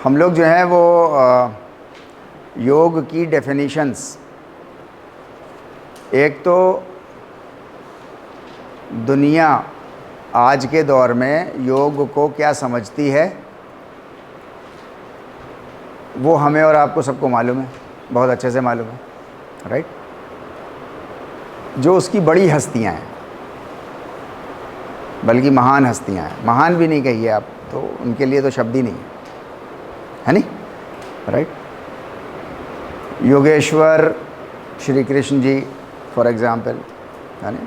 हम लोग जो है वो योग की डेफिनेशंस, एक तो दुनिया आज के दौर में योग को क्या समझती है वो हमें और आपको सबको मालूम है, बहुत अच्छे से मालूम है, राइट। जो उसकी बड़ी हस्तियां हैं, बल्कि महान हस्तियां हैं, महान भी नहीं कहिए आप तो, उनके लिए तो शब्द ही नहीं है नहीं, right. Yogeshwar Shri Krishna ji for example, है ना,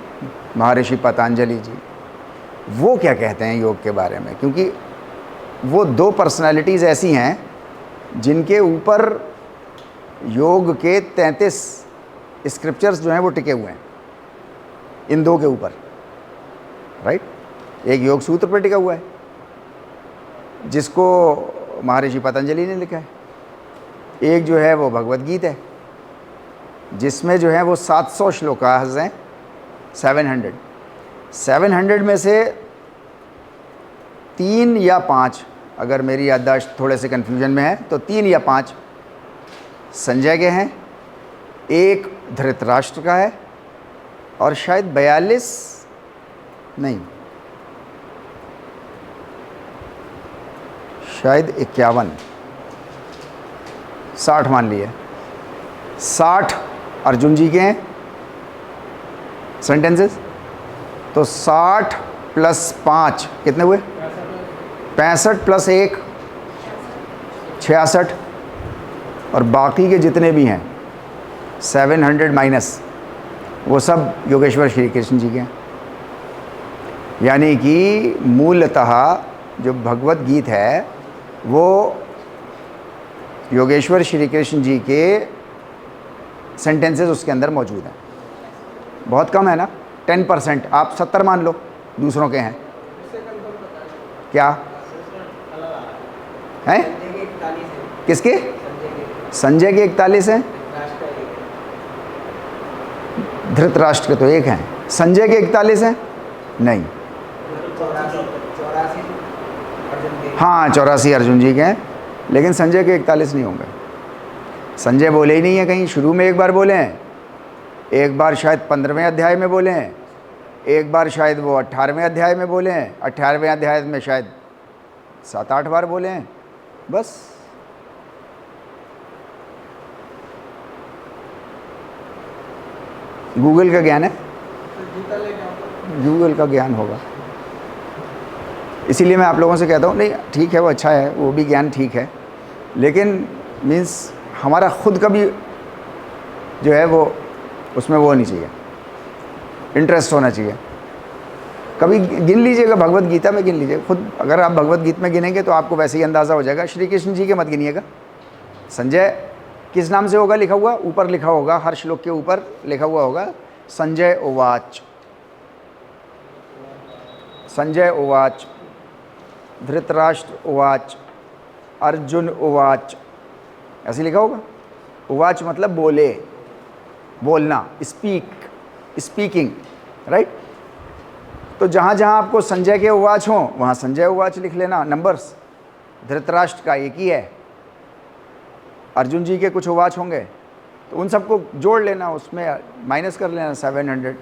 महर्षि पतंजलि जी, वो क्या कहते हैं योग के बारे में, क्योंकि वो दो पर्सनालिटीज़ ऐसी हैं जिनके ऊपर योग के 33 स्क्रिप्चर्स जो हैं वो टिके हुए हैं, इन दो के ऊपर, राइट। एक योग सूत्र पर टिका हुआ है जिसको महर्षि पतंजलि ने लिखा है, एक जो है वो भगवद गीता है जिसमें जो है वो 700 श्लोकास हैं, 700 में से 3 या 5, अगर मेरी याददाश्त थोड़े से कन्फ्यूजन में है तो 3 या 5 संजय के हैं, एक धृतराष्ट्र का है, और शायद 42 नहीं, शायद 51, 60 मान लिए, 60 अर्जुन जी के हैं सेंटेंसेस, तो 60 + 5 कितने हुए? 65 + 1 66, और बाकी के जितने भी हैं 700 माइनस, वो सब योगेश्वर श्री कृष्ण जी के हैं। यानी कि मूलतः जो भगवत गीता है वो योगेश्वर श्री कृष्ण जी के सेंटेंसेस उसके अंदर मौजूद हैं। बहुत कम है ना, 10%, आप 70 मान लो दूसरों के हैं। क्या हैं? किसके? संजय के 41 हैं, धृतराष्ट्र के तो 1 हैं, संजय के 41 हैं नहीं, हाँ 84 अर्जुन जी के हैं, लेकिन संजय के 41 नहीं होंगे। संजय बोले ही नहीं है कहीं, शुरू में एक बार बोले हैं, एक बार शायद 15वें अध्याय में बोले हैं, एक बार शायद वो 18वें अध्याय में बोले हैं, 18वें अध्याय में शायद 7-8 बार बोले हैं, बस। गूगल का ज्ञान है, गूगल का ज्ञान होगा, इसीलिए मैं आप लोगों से कहता हूँ नहीं ठीक है वो अच्छा है, वो भी ज्ञान ठीक है, लेकिन मीन्स हमारा खुद का भी जो है वो उसमें वो नहीं चाहिए, इंटरेस्ट होना चाहिए। कभी गिन लीजिएगा, भगवत गीता में गिन लीजिएगा खुद, अगर आप भगवत गीता में गिनेंगे तो आपको वैसे ही अंदाज़ा हो जाएगा। श्री कृष्ण जी के मत गिनिएगा। संजय किस नाम से होगा लिखा हुआ? ऊपर लिखा होगा, हर श्लोक के ऊपर लिखा हुआ होगा संजय उवाच, संजय उवाच, धृतराष्ट्र उवाच, अर्जुन उवाच, ऐसे लिखा होगा। उवाच मतलब बोले, बोलना, स्पीकिंग, राइट। तो जहाँ जहाँ आपको संजय के उवाच हों वहाँ संजय उवाच लिख लेना, नंबर्स। धृतराष्ट्र का एक ही है, अर्जुन जी के कुछ उवाच होंगे तो उन सबको जोड़ लेना, उसमें माइनस कर लेना 700।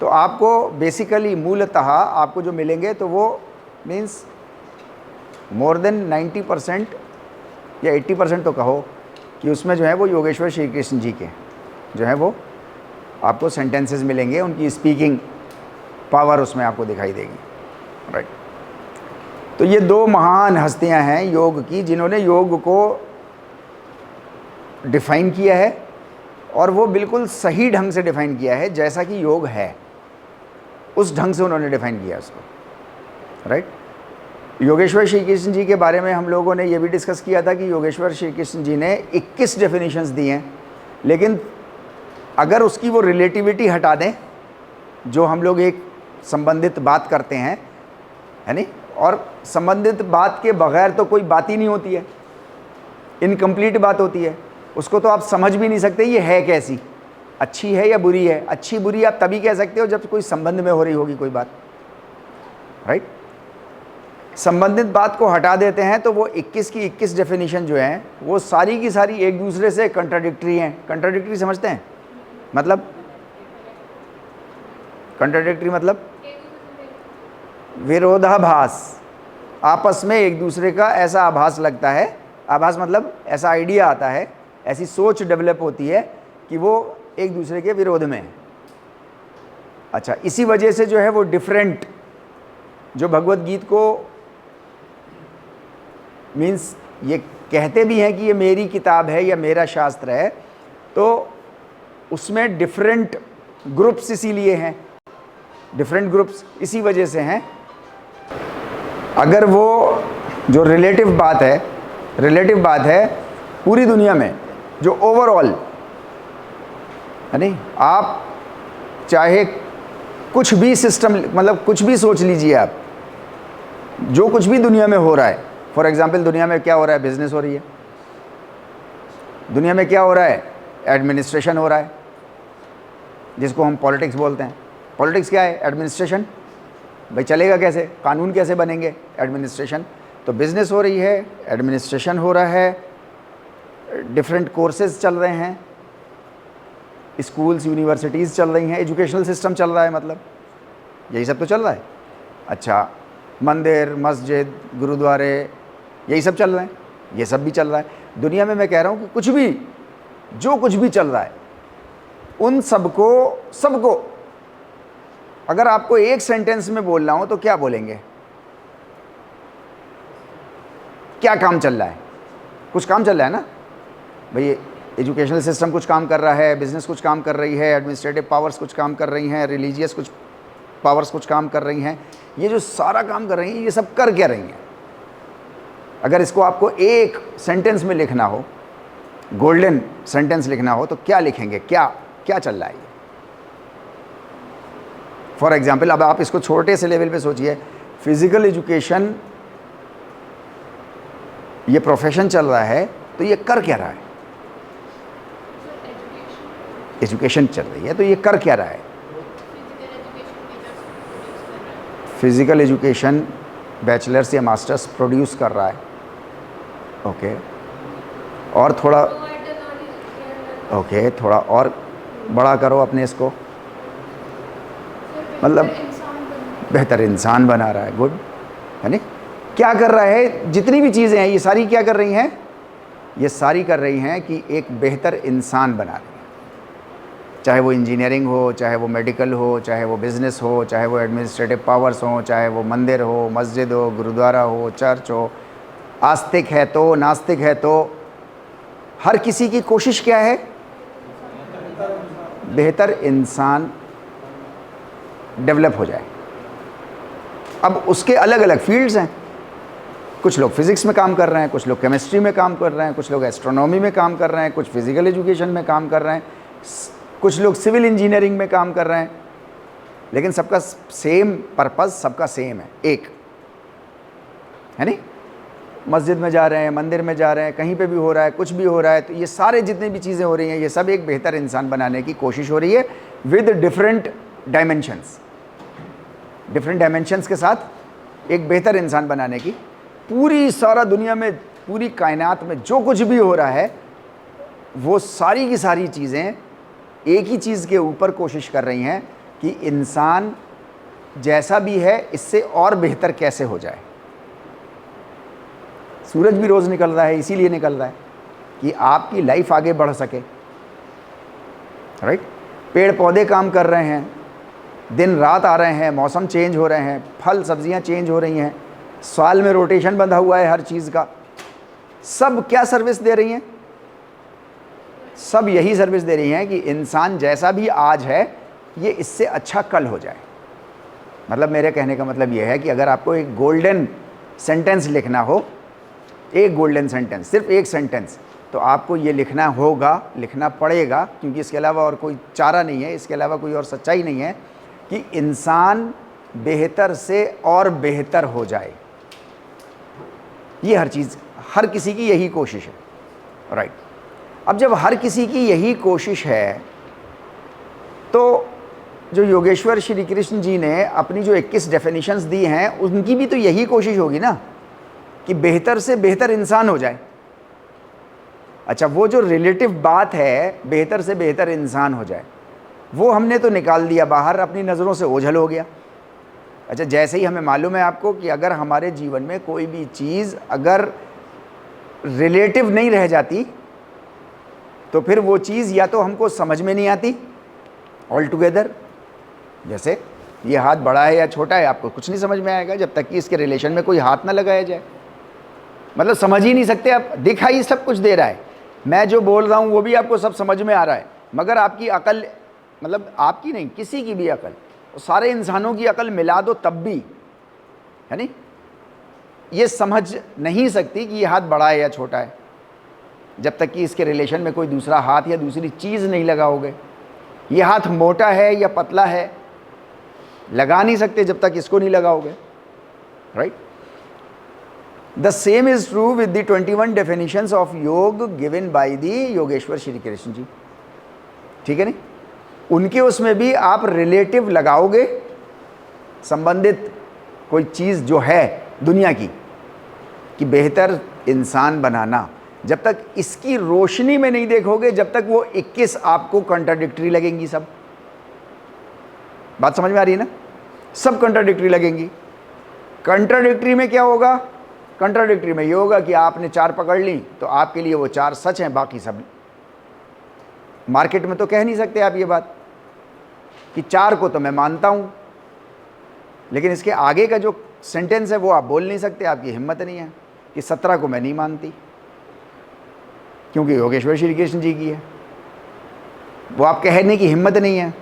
तो आपको बेसिकली मूलतः आपको जो मिलेंगे तो वो मीन्स मोर देन 90% या 80% तो कहो कि उसमें जो है वो योगेश्वर श्री कृष्ण जी के जो है वो आपको सेंटेंसेस मिलेंगे, उनकी स्पीकिंग पावर उसमें आपको दिखाई देगी, राइट। तो ये दो महान हस्तियां हैं योग की जिन्होंने योग को डिफ़ाइन किया है, और वो बिल्कुल सही ढंग से डिफ़ाइन किया है, जैसा कि योग है उस ढंग से उन्होंने डिफ़ाइन किया उसको, राइट। योगेश्वर श्री कृष्ण जी के बारे में हम लोगों ने ये भी डिस्कस किया था कि योगेश्वर श्री कृष्ण जी ने 21 डेफिनेशंस दी हैं, लेकिन अगर उसकी वो रिलेटिविटी हटा दें जो हम लोग एक संबंधित बात करते हैं, है नहीं, और संबंधित बात के बगैर तो कोई बात ही नहीं होती है, इनकम्प्लीट बात होती है, उसको तो आप समझ भी नहीं सकते ये है कैसी, अच्छी है या बुरी है। अच्छी बुरी आप तभी कह सकते हो जब कोई संबंध में हो रही होगी कोई बात, राइट। संबंधित बात को हटा देते हैं तो वो 21 की 21 डेफिनेशन जो हैं वो सारी की सारी एक दूसरे से कंट्राडिक्टरी हैं। कंट्राडिक्टरी समझते हैं? मतलब कंट्राडिक्टरी मतलब विरोधाभास, आपस में एक दूसरे का ऐसा आभास लगता है, आभास मतलब ऐसा आइडिया आता है, ऐसी सोच डेवलप होती है कि वो एक दूसरे के विरोध में है। अच्छा, इसी वजह से जो है वो डिफरेंट, जो भगवत गीत को मीन्स ये कहते भी हैं कि ये मेरी किताब है या मेरा शास्त्र है, तो उसमें डिफरेंट ग्रुप्स इसीलिए हैं, डिफरेंट ग्रुप्स इसी वजह से हैं। अगर वो जो रिलेटिव बात है पूरी दुनिया में जो ओवरऑल है नहीं, आप चाहे कुछ भी सिस्टम मतलब कुछ भी सोच लीजिए, आप जो कुछ भी दुनिया में हो रहा है, फॉर एग्जांपल दुनिया में क्या हो रहा है, बिजनेस हो रही है, दुनिया में क्या हो रहा है, एडमिनिस्ट्रेशन हो रहा है, जिसको हम पॉलिटिक्स बोलते हैं। पॉलिटिक्स क्या है? एडमिनिस्ट्रेशन। भाई चलेगा कैसे, कानून कैसे बनेंगे? एडमिनिस्ट्रेशन। तो बिजनेस हो रही है, एडमिनिस्ट्रेशन हो रहा है, डिफरेंट कोर्सेज चल रहे हैं, स्कूल्स यूनिवर्सिटीज़ चल रही हैं, एजुकेशनल सिस्टम चल रहा है, मतलब यही सब तो चल रहा है। अच्छा, मंदिर, मस्जिद, गुरुद्वारे, यही सब चल रहे हैं, ये सब भी चल रहा है दुनिया में। मैं कह रहा हूँ कि कुछ भी, जो कुछ भी चल रहा है, उन सबको अगर आपको एक सेंटेंस में बोलना हो तो क्या बोलेंगे? क्या काम चल रहा है? कुछ काम चल रहा है ना भाई। एजुकेशनल सिस्टम कुछ काम कर रहा है, बिजनेस कुछ काम कर रही है, एडमिनिस्ट्रेटिव पावर्स कुछ काम कर रही हैं, रिलीजियस कुछ पावर्स कुछ काम कर रही हैं। ये जो सारा काम कर रही हैं, ये सब कर क्या रही हैं? अगर इसको आपको एक सेंटेंस में लिखना हो, गोल्डन सेंटेंस लिखना हो, तो क्या लिखेंगे? क्या चल रहा है? फॉर एग्जाम्पल, अब आप इसको छोटे से लेवल पे सोचिए, फिजिकल एजुकेशन ये प्रोफेशन चल रहा है, तो ये कर क्या रहा है? एजुकेशन चल रही है, तो ये कर क्या रहा है? फिजिकल एजुकेशन बैचलर्स या मास्टर्स प्रोड्यूस कर रहा है। ओके, और थोड़ा थोड़ा और बड़ा करो अपने इसको, मतलब बेहतर इंसान बना रहा है। गुड, है नहीं? क्या कर रहा है? जितनी भी चीज़ें हैं ये सारी क्या कर रही हैं? ये सारी कर रही हैं कि एक बेहतर इंसान बना रही हैं। चाहे वो इंजीनियरिंग हो, चाहे वो मेडिकल हो, चाहे वो बिज़नेस हो, चाहे वो एडमिनिस्ट्रेटिव पावर्स हो, चाहे वो मंदिर हो, मस्जिद हो, गुरुद्वारा हो, चर्च हो, आस्तिक है तो नास्तिक है तो, हर किसी की कोशिश क्या है? बेहतर इंसान डेवलप हो जाए। अब उसके अलग अलग फील्ड्स हैं, कुछ लोग फिज़िक्स में काम कर रहे हैं, कुछ लोग केमिस्ट्री में काम कर रहे हैं, कुछ लोग एस्ट्रोनॉमी में काम कर रहे हैं, कुछ फिज़िकल एजुकेशन में काम कर रहे हैं, कुछ लोग सिविल इंजीनियरिंग में काम कर रहे हैं, लेकिन सबका सेम पर्पस, सबका सेम है, एक है नहीं? मस्जिद में जा रहे हैं, मंदिर में जा रहे हैं, कहीं पे भी हो रहा है, कुछ भी हो रहा है, तो ये सारे जितनी भी चीज़ें हो रही हैं, ये सब एक बेहतर इंसान बनाने की कोशिश हो रही है with different dimensions, different dimensions के साथ एक बेहतर इंसान बनाने की। पूरी सारा दुनिया में, पूरी कायनात में जो कुछ भी हो रहा है, वो सारी की सारी चीज़ें एक ही चीज़ के ऊपर कोशिश कर रही हैं कि इंसान जैसा भी है इससे और बेहतर कैसे हो जाए। सूरज भी रोज़ निकल रहा है, इसीलिए निकल रहा है कि आपकी लाइफ आगे बढ़ सके, राइट? पेड़ पौधे काम कर रहे हैं, दिन रात आ रहे हैं, मौसम चेंज हो रहे हैं, फल सब्जियां चेंज हो रही हैं, साल में रोटेशन बंधा हुआ है हर चीज़ का। सब क्या सर्विस दे रही हैं? सब यही सर्विस दे रही हैं कि इंसान जैसा भी आज है, ये इससे अच्छा कल हो जाए। मतलब मेरे कहने का मतलब ये है कि अगर आपको एक गोल्डन सेंटेंस लिखना हो, एक गोल्डन सेंटेंस, सिर्फ एक सेंटेंस, तो आपको ये लिखना होगा, लिखना पड़ेगा, क्योंकि इसके अलावा और कोई चारा नहीं है, इसके अलावा कोई और सच्चाई नहीं है कि इंसान बेहतर से और बेहतर हो जाए। ये हर चीज़, हर किसी की यही कोशिश है, राइट? अब जब हर किसी की यही कोशिश है, तो जो योगेश्वर श्री कृष्ण जी ने अपनी जो 21 डेफिनेशंस दी हैं, उनकी भी तो यही कोशिश होगी ना कि बेहतर से बेहतर इंसान हो जाए। अच्छा, वो जो रिलेटिव बात है बेहतर से बेहतर इंसान हो जाए, वो हमने तो निकाल दिया बाहर, अपनी नज़रों से ओझल हो गया। अच्छा, जैसे ही हमें मालूम है आपको कि अगर हमारे जीवन में कोई भी चीज़ अगर रिलेटिव नहीं रह जाती तो फिर वो चीज़ या तो हमको समझ में नहीं आती ऑल टुगेदर। जैसे ये हाथ बड़ा है या छोटा है, आपको कुछ नहीं समझ में आएगा जब तक कि इसके रिलेशन में कोई हाथ ना लगाया जाए। मतलब समझ ही नहीं सकते आप, दिखाई सब कुछ दे रहा है, मैं जो बोल रहा हूँ वो भी आपको सब समझ में आ रहा है, मगर आपकी अकल, मतलब आपकी नहीं, किसी की भी अकल, सारे इंसानों की अकल मिला दो तब भी, है नहीं, ये समझ नहीं सकती कि ये हाथ बड़ा है या छोटा है जब तक कि इसके रिलेशन में कोई दूसरा हाथ या दूसरी चीज़ नहीं लगाओगे। ये हाथ मोटा है या पतला है लगा नहीं सकते जब तक इसको नहीं लगाओगे, right. The same is true with the 21 definitions of yoga given by the Yogeshwar Shri Krishna ji, ठीक है नहीं। उनके उसमें भी आप रिलेटिव लगाओगे, संबंधित कोई चीज़ जो है दुनिया की कि बेहतर इंसान बनाना, जब तक इसकी रोशनी में नहीं देखोगे जब तक वो 21 आपको कंट्राडिक्टरी लगेंगी। सब बात समझ में आ रही है ना, सब कंट्राडिक्टरी लगेंगी। कंट्राडिक्टरी में क्या होगा, कंट्राडिक्टरी में ये होगा कि आपने 4 पकड़ ली तो आपके लिए वो 4 सच हैं, बाकी सब। मार्केट में तो कह नहीं सकते आप ये बात कि 4 को तो मैं मानता हूं, लेकिन इसके आगे का जो सेंटेंस है वो आप बोल नहीं सकते, आपकी हिम्मत नहीं है कि 17 को मैं नहीं मानती, क्योंकि योगेश्वर श्री कृष्ण जी की है, वो आप कहने की हिम्मत नहीं है।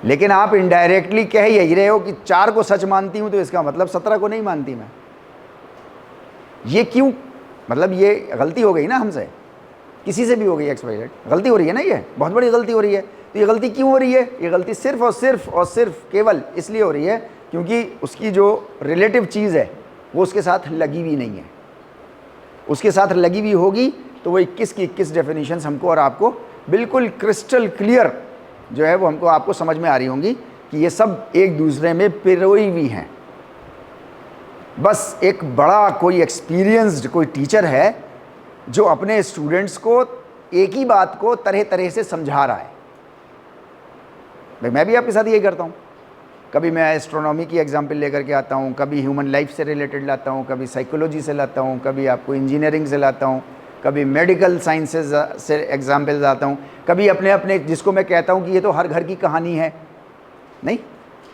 लेकिन आप इनडायरेक्टली कह यही रहे हो कि 4 को सच मानती हूं, तो इसका मतलब 17 को नहीं मानती मैं। ये क्यों, मतलब ये गलती हो गई ना हमसे, किसी से भी हो गई, XYZ गलती हो रही है ना, ये बहुत बड़ी गलती हो रही है। तो ये गलती क्यों हो रही है, ये गलती सिर्फ और सिर्फ केवल इसलिए हो रही है क्योंकि उसकी जो रिलेटिव चीज़ है वो उसके साथ लगी हुई नहीं है। उसके साथ लगी हुई होगी तो वो 21 की 21 डेफिनेशंस हमको और आपको बिल्कुल क्रिस्टल क्लियर जो है वो हमको आपको समझ में आ रही होंगी कि ये सब एक दूसरे में पिरोई हुई हैं। बस एक बड़ा कोई एक्सपीरियंस्ड कोई टीचर है जो अपने स्टूडेंट्स को एक ही बात को तरह तरह से समझा रहा है। भाई मैं भी आपके साथ यही करता हूँ, कभी मैं एस्ट्रोनॉमी की एग्जाम्पल लेकर के आता हूँ, कभी ह्यूमन लाइफ से रिलेटेड लाता हूँ, कभी साइकोलॉजी से लाता हूँ, कभी आपको इंजीनियरिंग से लाता हूँ, कभी मेडिकल साइंसेज से एग्जाम्पल्स आता हूँ, कभी अपने अपने जिसको मैं कहता हूँ कि ये तो हर घर की कहानी है, नहीं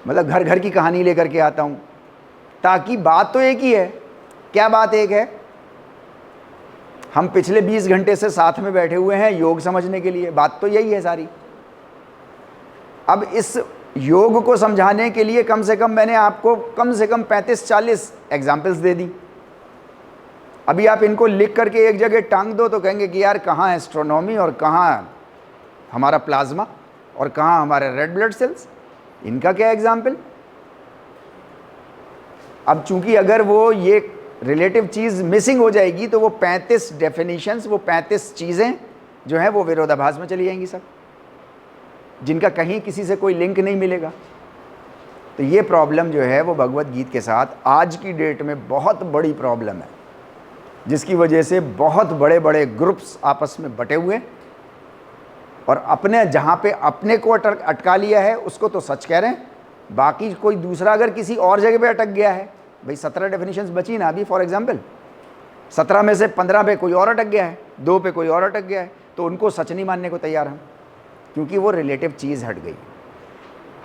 मतलब घर घर की कहानी लेकर के आता हूँ, ताकि बात तो एक ही है। क्या बात एक है, हम पिछले 20 घंटे से साथ में बैठे हुए हैं योग समझने के लिए, बात तो यही है सारी। अब इस योग को समझाने के लिए कम से कम मैंने आपको कम से कम 35-40 एग्जाम्पल्स दे दी। अभी आप इनको लिख करके एक जगह टांग दो तो कहेंगे कि यार कहाँ एस्ट्रोनॉमी और कहाँ हमारा प्लाज्मा और कहाँ हमारे रेड ब्लड सेल्स, इनका क्या एग्जाम्पल। अब चूंकि अगर वो ये रिलेटिव चीज़ मिसिंग हो जाएगी तो वो 35 डेफिनेशंस, वो 35 चीज़ें जो हैं वो विरोधाभास में चली जाएंगी सब, जिनका कहीं किसी से कोई लिंक नहीं मिलेगा। तो ये प्रॉब्लम जो है वो भगवत गीता के साथ आज की डेट में बहुत बड़ी प्रॉब्लम है, जिसकी वजह से बहुत बड़े बड़े ग्रुप्स आपस में बटे हुए और अपने जहाँ पे अपने को अटका लिया है उसको तो सच कह रहे हैं, बाकी कोई दूसरा अगर किसी और जगह पे अटक गया है, भाई 17 डेफिनेशंस बची ना अभी, फॉर एग्जांपल 17 में से 15 पे कोई और अटक गया है, 2 पे कोई और अटक गया है, तो उनको सच नहीं मानने को तैयार हम, क्योंकि वो रिलेटिव चीज़ हट गई।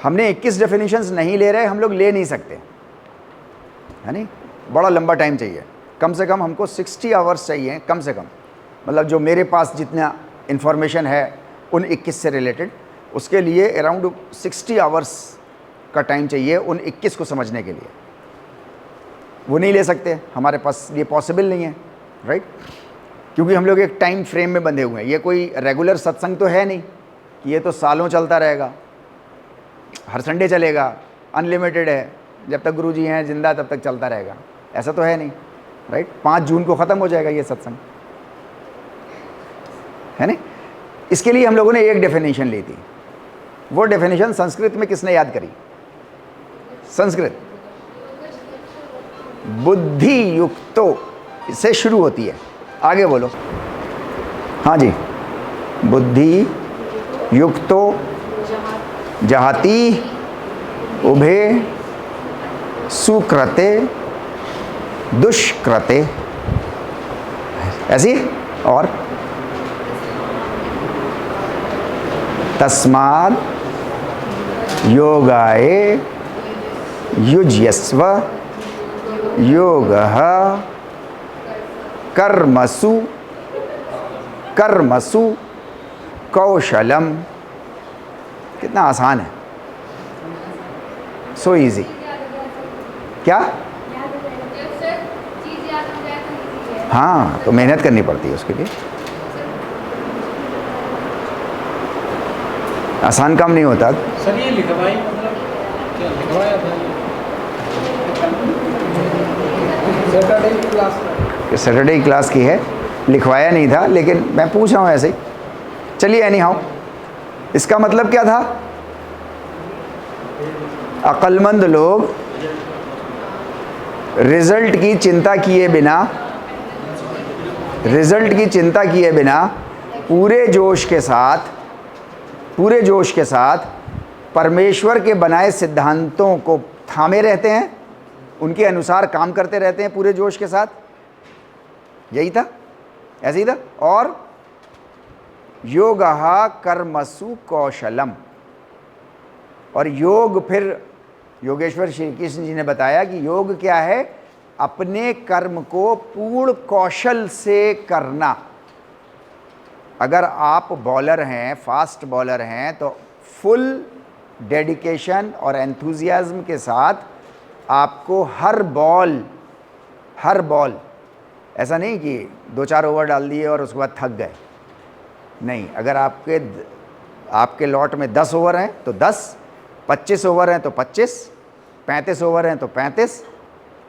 हमने 21 डेफिनेशंस नहीं ले रहे, हम लोग ले नहीं सकते, है नहीं, बड़ा लंबा टाइम चाहिए, कम से कम हमको 60 आवर्स चाहिए कम से कम। मतलब जो मेरे पास जितना इन्फॉर्मेशन है उन 21 से रिलेटेड, उसके लिए अराउंड 60 आवर्स का टाइम चाहिए उन 21 को समझने के लिए। वो नहीं ले सकते, हमारे पास ये पॉसिबल नहीं है, राइट, क्योंकि हम लोग एक टाइम फ्रेम में बंधे हुए हैं। ये कोई रेगुलर सत्संग तो है नहीं कि ये तो सालों चलता रहेगा, हर संडे चलेगा, अनलिमिटेड है, जब तक गुरुजी हैं जिंदा तब तक चलता रहेगा, ऐसा तो है नहीं, राइट। 5 जून को ख़त्म हो जाएगा ये सत्संग, है ना। इसके लिए हम लोगों ने एक डेफिनेशन ली थी, वो डेफिनेशन संस्कृत में किसने याद करी? संस्कृत। बुद्धि युक्तो से शुरू होती है, आगे बोलो। हाँ जी, बुद्धि युक्तो जहाति उभे सुकृते दुष्कृते, ऐसी। और तस्माद् योगाय युज्यस्व योगः कर्मसु कर्मसु कौशलम। कितना आसान है, सो इजी। क्या? हाँ, तो मेहनत करनी पड़ती है उसके लिए, आसान काम नहीं होता। सर ये लिखवाई मतलब क्या लिखवाया था? सैटरडे की क्लास की है, लिखवाया नहीं था, लेकिन मैं पूछ रहा हूँ ऐसे ही। चलिए एनी हाउ, इसका मतलब क्या था? अक्लमंद लोग रिजल्ट की चिंता किए बिना पूरे जोश के साथ परमेश्वर के बनाए सिद्धांतों को थामे रहते हैं, उनके अनुसार काम करते रहते हैं पूरे जोश के साथ। यही था, ऐसे ही था। और योगः कर्मसु कौशलम, और योग, फिर योगेश्वर श्री कृष्ण जी ने बताया कि योग क्या है? अपने कर्म को पूर्ण कौशल से करना। अगर आप बॉलर हैं, फास्ट बॉलर हैं, तो फुल डेडिकेशन और एंथुजियाज्म के साथ आपको हर बॉल, ऐसा नहीं कि 2-4 ओवर डाल दिए और उसके बाद थक गए, नहीं। अगर आपके लॉट में 10 ओवर हैं तो 10, 25 ओवर हैं तो 25, 35 ओवर हैं तो 35।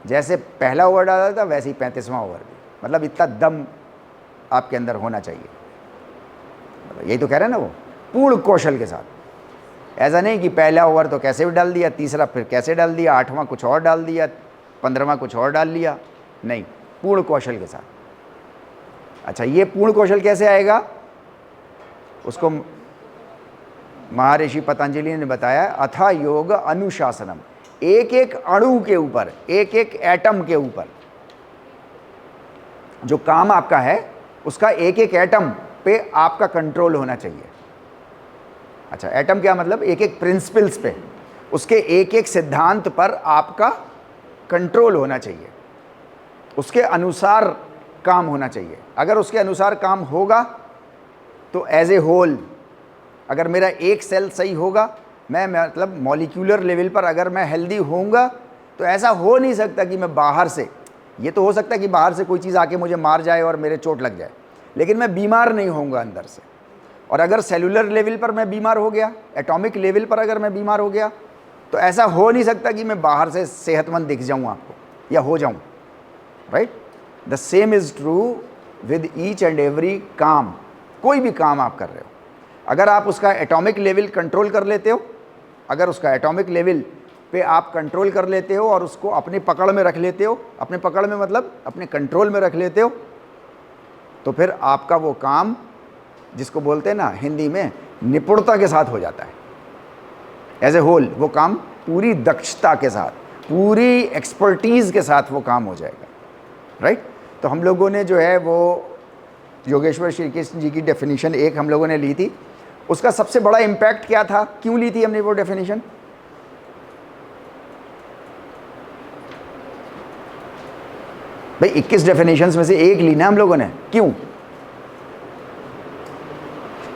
जैसे पहला ओवर डाला था वैसे ही 35वां ओवर भी, मतलब इतना दम आपके अंदर होना चाहिए। यही तो कह रहे हैं ना वो, पूर्ण कौशल के साथ। ऐसा नहीं कि पहला ओवर तो कैसे भी डाल दिया, तीसरा फिर कैसे डाल दिया, 8वां कुछ और डाल दिया, 15वां कुछ और डाल लिया, नहीं, पूर्ण कौशल के साथ। अच्छा, ये पूर्ण कौशल कैसे आएगा? उसको महर्षि पतंजलि ने बताया, अथा योग अनुशासनम। एक एक अणु के ऊपर, एक एक एटम के ऊपर जो काम आपका है, उसका एक एक एटम पे आपका कंट्रोल होना चाहिए। अच्छा, एटम क्या मतलब? एक एक प्रिंसिपल्स पे, उसके एक एक सिद्धांत पर आपका कंट्रोल होना चाहिए, उसके अनुसार काम होना चाहिए। अगर उसके अनुसार काम होगा तो एज ए होल, अगर मेरा एक सेल सही होगा, मैं मतलब मॉलिक्यूलर लेवल पर अगर मैं हेल्दी होऊंगा, तो ऐसा हो नहीं सकता कि मैं बाहर से, ये तो हो सकता है कि बाहर से कोई चीज़ आके मुझे मार जाए और मेरे चोट लग जाए, लेकिन मैं बीमार नहीं होऊंगा अंदर से। और अगर सेलुलर लेवल पर मैं बीमार हो गया, एटॉमिक लेवल पर अगर मैं बीमार हो गया, तो ऐसा हो नहीं सकता कि मैं बाहर से सेहतमंद दिख जाऊँ आपको या हो जाऊँ, right? The same is true with each and every काम। कोई भी काम आप कर रहे हो, अगर आप उसका एटॉमिक लेवल कंट्रोल कर लेते हो, अगर उसका एटॉमिक लेवल पे आप कंट्रोल कर लेते हो और उसको अपनी पकड़ में रख लेते हो, अपने पकड़ में मतलब अपने कंट्रोल में रख लेते हो, तो फिर आपका वो काम, जिसको बोलते हैं ना हिंदी में, निपुणता के साथ हो जाता है। एज ए होल वो काम पूरी दक्षता के साथ, पूरी एक्सपर्टीज़ के साथ वो काम हो जाएगा, राइट? तो हम लोगों ने जो है वो योगेश्वर श्री कृष्ण जी की डेफिनेशन एक हम लोगों ने ली थी। उसका सबसे बड़ा इम्पैक्ट क्या था? क्यों ली थी हमने वो डेफिनेशन? भाई 21 डेफिनेशंस में से एक ली ना हम लोगों ने, क्यों?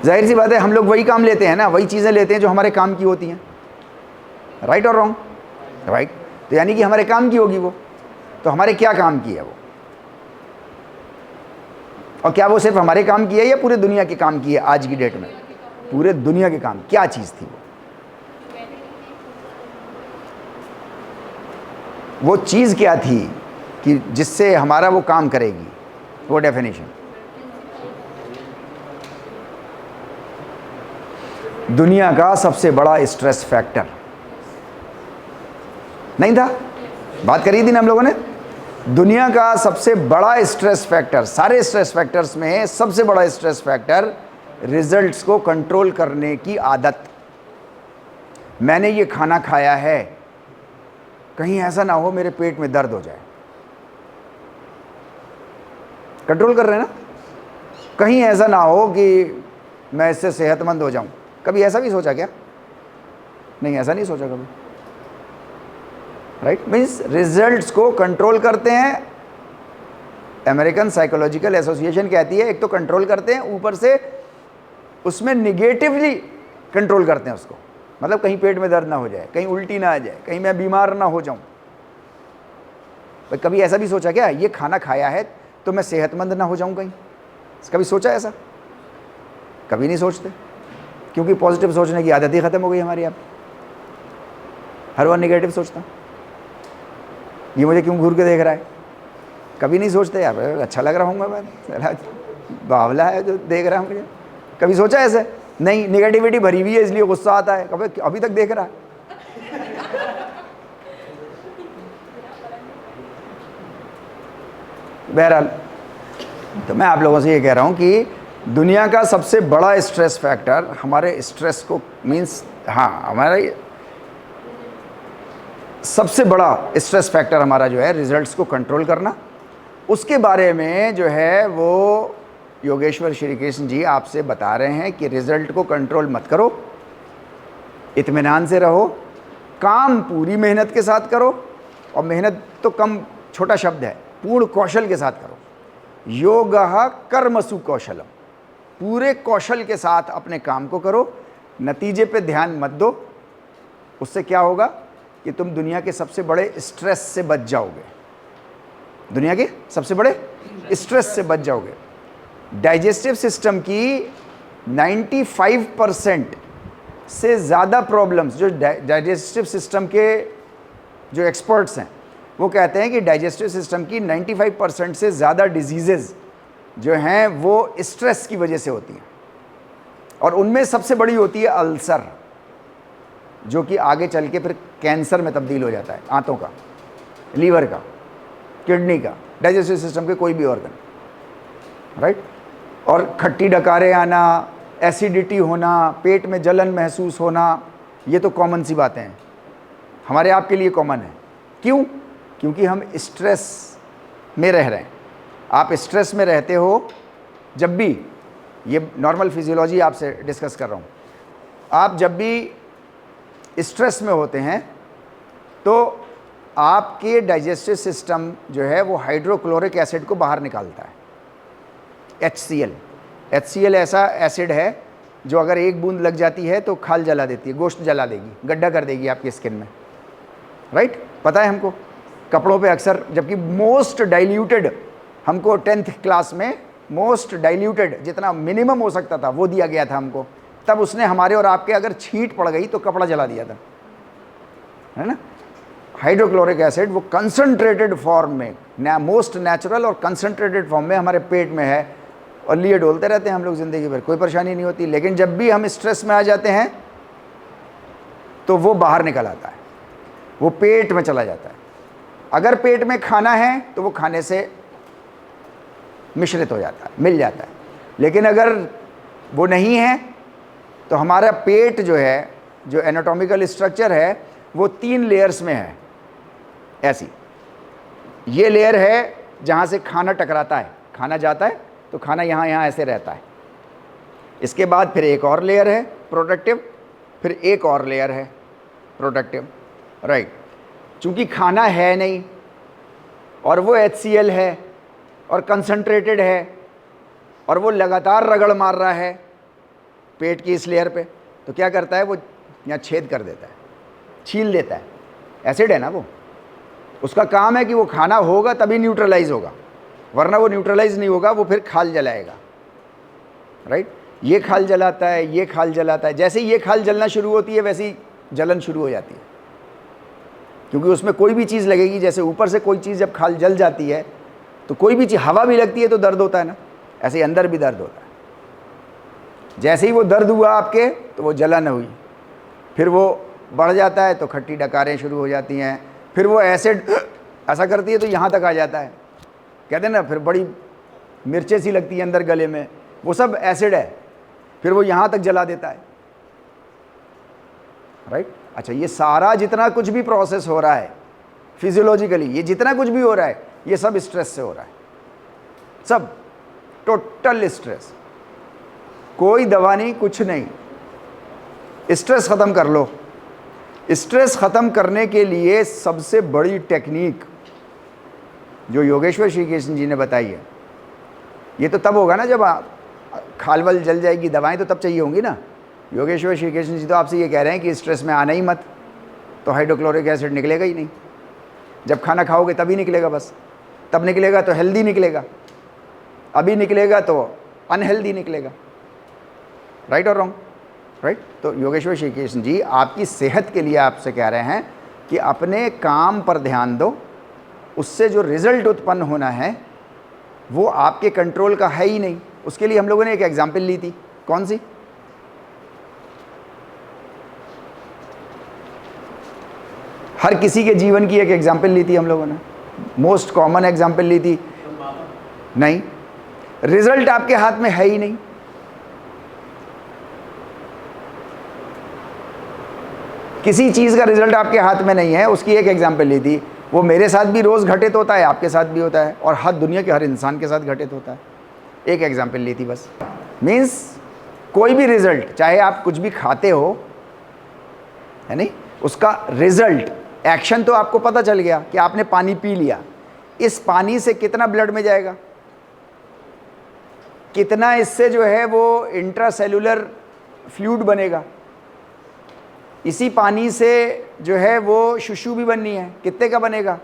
जाहिर सी बात है, हम लोग वही काम लेते हैं ना, वही चीज़ें लेते हैं जो हमारे काम की होती हैं, राइट और रॉन्ग? राइट। तो यानी कि हमारे काम की होगी वो, तो हमारे क्या काम की है वो, और क्या वो सिर्फ हमारे काम की है या पूरे दुनिया के काम की है? आज की डेट में पूरे दुनिया के काम, क्या चीज़ थी वो चीज़ क्या थी कि जिससे हमारा वो काम करेगी वो डेफिनेशन? दुनिया का सबसे बड़ा स्ट्रेस फैक्टर नहीं था? बात करी थी ना हम लोगों ने। दुनिया का सबसे बड़ा स्ट्रेस फैक्टर, सारे स्ट्रेस फैक्टर्स में सबसे बड़ा स्ट्रेस फैक्टर रिजल्ट्स को कंट्रोल करने की आदत। मैंने ये खाना खाया है, कहीं ऐसा ना हो मेरे पेट में दर्द हो जाए। कंट्रोल कर रहे हैं ना? कहीं ऐसा ना हो कि मैं इससे सेहतमंद हो जाऊं। कभी ऐसा भी सोचा क्या? नहीं, ऐसा नहीं सोचा कभी। राइट, मीन्स रिजल्ट्स को कंट्रोल करते हैं। अमेरिकन साइकोलॉजिकल एसोसिएशन कहती है एक तो कंट्रोल करते हैं, ऊपर से उसमें निगेटिवली कंट्रोल करते हैं उसको। मतलब कहीं पेट में दर्द ना हो जाए, कहीं उल्टी ना आ जाए, कहीं मैं बीमार ना हो जाऊं। कभी ऐसा भी सोचा क्या ये खाना खाया है तो मैं सेहतमंद ना हो जाऊं? कहीं कभी सोचा ऐसा? कभी नहीं सोचते, क्योंकि पॉजिटिव सोचने की आदत ही खत्म हो गई हमारी। अब हर बार नेगेटिव सोचता, ये मुझे क्यों घूर के देख रहा है। कभी नहीं सोचते यार अच्छा लग रहा हूँ मैं, बावला है जो देख रहा है मुझे। कभी सोचा ऐसे? नहीं, नेगेटिविटी भरी हुई है इसलिए गुस्सा आता है। कभी अभी तक देख रहा है। बहरहाल, तो मैं आप लोगों से ये कह रहा हूँ कि दुनिया का सबसे बड़ा स्ट्रेस फैक्टर हमारे स्ट्रेस को मीन्स हमारा सबसे बड़ा स्ट्रेस फैक्टर हमारा जो है रिजल्ट्स को कंट्रोल करना। उसके बारे में जो है वो योगेश्वर श्री कृष्ण जी आपसे बता रहे हैं कि रिजल्ट को कंट्रोल मत करो, इत्मीनान से रहो, काम पूरी मेहनत के साथ करो। और मेहनत तो कम छोटा शब्द है, पूर्ण कौशल के साथ करो। योगः कर्मसु कौशलम, पूरे कौशल के साथ अपने काम को करो। नतीजे पे ध्यान मत दो। उससे क्या होगा कि तुम दुनिया के सबसे बड़े स्ट्रेस से बच जाओगे। दुनिया के सबसे बड़े स्ट्रेस से बच जाओगे। डाइजेस्टिव सिस्टम की 95% से ज़्यादा प्रॉब्लम्स, जो डाइजेस्टिव सिस्टम के जो एक्सपर्ट्स हैं वो कहते हैं कि डाइजेस्टिव सिस्टम की 95% से ज़्यादा डिजीज़ेज़ जो हैं वो स्ट्रेस की वजह से होती हैं। और उनमें सबसे बड़ी होती है अल्सर, जो कि आगे चल के फिर कैंसर में तब्दील हो जाता है। आंतों का, लीवर का, किडनी का, डाइजेस्टिव सिस्टम के कोई भी ऑर्गन। राइट। और खट्टी डकारे आना, एसिडिटी होना, पेट में जलन महसूस होना, ये तो कॉमन सी बातें हैं, हमारे आपके लिए कॉमन है। क्यों? क्योंकि हम स्ट्रेस में रह रहे हैं। आप स्ट्रेस में रहते हो जब भी, ये नॉर्मल फिजियोलॉजी आपसे डिस्कस कर रहा हूँ, आप जब भी स्ट्रेस में होते हैं तो आपके डाइजेस्टिव सिस्टम जो है वो हाइड्रोक्लोरिक एसिड को बाहर निकालता है, HCl। HCl ऐसा एसिड है जो अगर एक बूंद लग जाती है तो खाल जला देती है, गोश्त जला देगी, गड्ढा कर देगी आपकी स्किन में। राइट, पता है हमको। कपड़ों पे अक्सर, जबकि मोस्ट डाइल्यूटेड, हमको 10th क्लास में मोस्ट डाइल्यूटेड जितना मिनिमम हो सकता था वो दिया गया था हमको, तब उसने हमारे और आपके अगर छींट पड़ गई तो कपड़ा जला दिया था, है ना। हाइड्रोक्लोरिक एसिड वो कंसंट्रेटेड फॉर्म में, मोस्ट नेचुरल और कंसंट्रेटेड फॉर्म में हमारे पेट में है, और लिए डोलते रहते हैं हम लोग ज़िंदगी भर, कोई परेशानी नहीं होती। लेकिन जब भी हम स्ट्रेस में आ जाते हैं तो वो बाहर निकल आता है, वो पेट में चला जाता है। अगर पेट में खाना है तो वो खाने से मिश्रित हो जाता है, मिल जाता है। लेकिन अगर वो नहीं है तो हमारा पेट जो है, जो एनाटॉमिकल स्ट्रक्चर है, वो 3 लेयर्स में है। ऐसी ये लेयर है जहाँ से खाना टकराता है, खाना जाता है तो खाना यहाँ ऐसे रहता है। इसके बाद फिर एक और लेयर है प्रोडक्टिव, फिर एक और लेयर है प्रोडक्टिव। राइट। चूँकि खाना है नहीं और वो HCl है और कंसंट्रेटेड है और वो लगातार रगड़ मार रहा है पेट की इस लेयर पे, तो क्या करता है वो यहाँ छेद कर देता है, छील देता है। एसिड है ना वो, उसका काम है कि वो खाना होगा तभी न्यूट्रलाइज होगा, वरना वो न्यूट्रलाइज नहीं होगा, वो फिर खाल जलाएगा। राइट। ये खाल जलाता है, ये खाल जलाता है। जैसे ही ये खाल जलना शुरू होती है वैसे ही जलन शुरू हो जाती है, क्योंकि उसमें कोई भी चीज़ लगेगी। जैसे ऊपर से कोई चीज़ जब खाल जल जाती है तो कोई भी चीज़, हवा भी लगती है तो दर्द होता है ना, ऐसे ही अंदर भी दर्द होता है। जैसे ही वो दर्द हुआ आपके तो वो जलन हुई, फिर वो बढ़ जाता है तो खट्टी डकारें शुरू हो जाती हैं, फिर वो एसिड ऐसा करती है तो यहाँ तक आ जाता है, कहते हैं ना, फिर बड़ी मिर्चें सी लगती है अंदर गले में, वो सब एसिड है, फिर वो यहाँ तक जला देता है, राइट। अच्छा, ये सारा जितना कुछ भी प्रोसेस हो रहा है फिजियोलॉजिकली, ये जितना कुछ भी हो रहा है, ये सब स्ट्रेस से हो रहा है, सब टोटल स्ट्रेस। कोई दवा नहीं, कुछ नहीं, स्ट्रेस ख़त्म कर लो। स्ट्रेस ख़त्म करने के लिए सबसे बड़ी टेक्निक जो योगेश्वर श्री कृष्ण जी ने बताई है, ये तो तब होगा ना जब खालवल जल जाएगी, दवाएं तो तब चाहिए होंगी ना। योगेश्वर श्री कृष्ण जी तो आपसे ये कह रहे हैं कि स्ट्रेस में आना ही मत, तो हाइड्रोक्लोरिक एसिड निकलेगा ही नहीं। जब खाना खाओगे तभी निकलेगा, बस तब निकलेगा तो हेल्दी निकलेगा, अभी निकलेगा तो अनहेल्दी निकलेगा, राइट और रॉन्ग, राइट। तो योगेश्वर श्री कृष्ण जी आपकी सेहत के लिए आपसे कह रहे हैं कि अपने काम पर ध्यान दो, उससे जो रिजल्ट उत्पन्न होना है वो आपके कंट्रोल का है ही नहीं। उसके लिए हम लोगों ने एक एग्जाम्पल ली थी, कौन सी? हर किसी के जीवन की एक एग्जाम्पल ली थी हम लोगों ने, मोस्ट कॉमन एग्जाम्पल ली थी। नहीं, रिजल्ट आपके हाथ में है ही नहीं। किसी चीज़ का रिजल्ट आपके हाथ में नहीं है, उसकी एक एग्जाम्पल ली थी। वो मेरे साथ भी रोज़ घटित होता है, आपके साथ भी होता है, और हर दुनिया के हर इंसान के साथ घटित होता है। एक एग्जाम्पल ली थी बस। मीन्स कोई भी रिजल्ट, चाहे आप कुछ भी खाते हो, है नहीं, उसका रिजल्ट, एक्शन तो आपको पता चल गया कि आपने पानी पी लिया। इस पानी से कितना ब्लड में जाएगा, कितना इससे जो है वो इंट्रासेल्युलर फ्लूइड बनेगा, इसी पानी से जो है वो शिशु भी बननी है, कितने का बनेगा,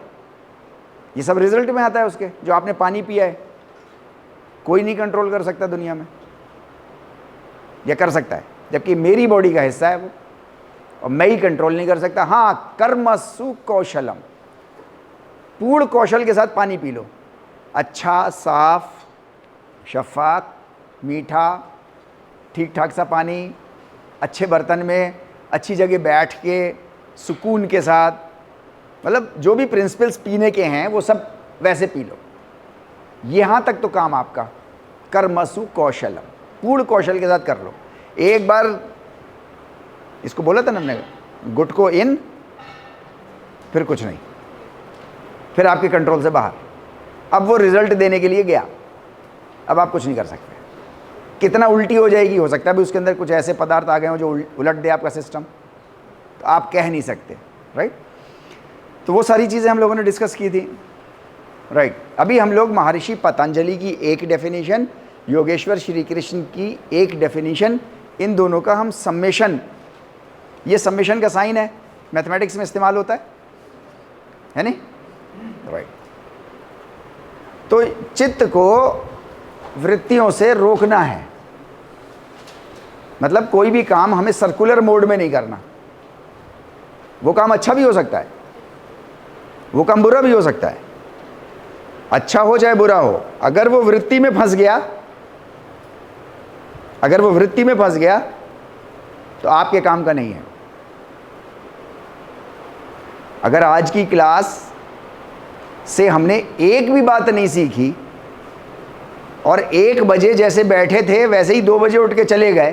ये सब रिजल्ट में आता है उसके, जो आपने पानी पिया है। कोई नहीं कंट्रोल कर सकता दुनिया में, या कर सकता है, जबकि मेरी बॉडी का हिस्सा है वो, और मैं ही कंट्रोल नहीं कर सकता। हाँ, कर्मसु कौशलम, पूर्ण कौशल के साथ पानी पी लो, अच्छा, साफ, शफाक, मीठा, ठीक ठाक सा पानी, अच्छे बर्तन में, अच्छी जगह बैठ के, सुकून के साथ, मतलब जो भी प्रिंसिपल्स पीने के हैं वो सब वैसे पी लो। यहाँ तक तो काम आपका कर्मसु कौशलम, पूर्ण कौशल के साथ कर लो। एक बार इसको बोला था ना हमने, गुट को इन, फिर कुछ नहीं, फिर आपके कंट्रोल से बाहर। अब वो रिजल्ट देने के लिए गया, अब आप कुछ नहीं कर सकते। कितना उल्टी हो जाएगी, हो सकता है भी उसके अंदर कुछ ऐसे पदार्थ आ गए हो जो उलट दे आपका सिस्टम, तो आप कह नहीं सकते, राइट। तो वो सारी चीज़ें हम लोगों ने डिस्कस की थी, राइट। अभी हम लोग महर्षि पतंजलि की एक डेफिनेशन, योगेश्वर श्री कृष्ण की एक डेफिनेशन, इन दोनों का हम सम्मेशन, ये सम्मेशन का साइन है, मैथमेटिक्स में इस्तेमाल होता है नहीं, राइट। तो चित्त को वृत्तियों से रोकना है, मतलब कोई भी काम हमें सर्कुलर मोड में नहीं करना। वो काम अच्छा भी हो सकता है, वो काम बुरा भी हो सकता है, अच्छा हो चाहे बुरा हो, अगर वो वृत्ति में फंस गया, अगर वो वृत्ति में फंस गया तो आपके काम का नहीं है। अगर आज की क्लास से हमने एक भी बात नहीं सीखी और 1 बजे जैसे बैठे थे वैसे ही 2 बजे उठ के चले गए,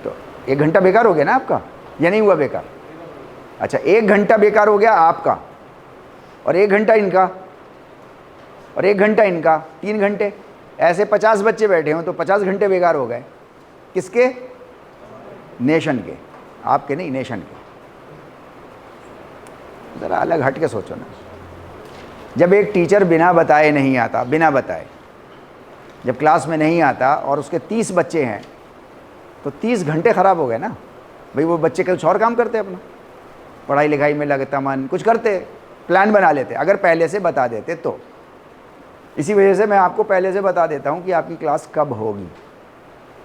तो 1 घंटा बेकार हो गया ना आपका, या नहीं हुआ बेकार? अच्छा, 1 घंटा बेकार हो गया आपका, और 1 घंटा इनका, और 1 घंटा इनका, 3 घंटे, ऐसे 50 बच्चे बैठे हों तो 50 घंटे बेकार हो गए। किसके? नेशन के, आपके नहीं, नेशन के। ज़रा अलग हट के सोचो ना। जब एक टीचर बिना बताए नहीं आता, बिना बताए जब क्लास में नहीं आता और उसके 30 बच्चे हैं तो 30 घंटे ख़राब हो गए ना भाई। वो बच्चे कुछ और काम करते, अपना पढ़ाई लिखाई में लगता मन, कुछ करते, प्लान बना लेते, अगर पहले से बता देते तो। इसी वजह से मैं आपको पहले से बता देता हूँ कि आपकी क्लास कब होगी,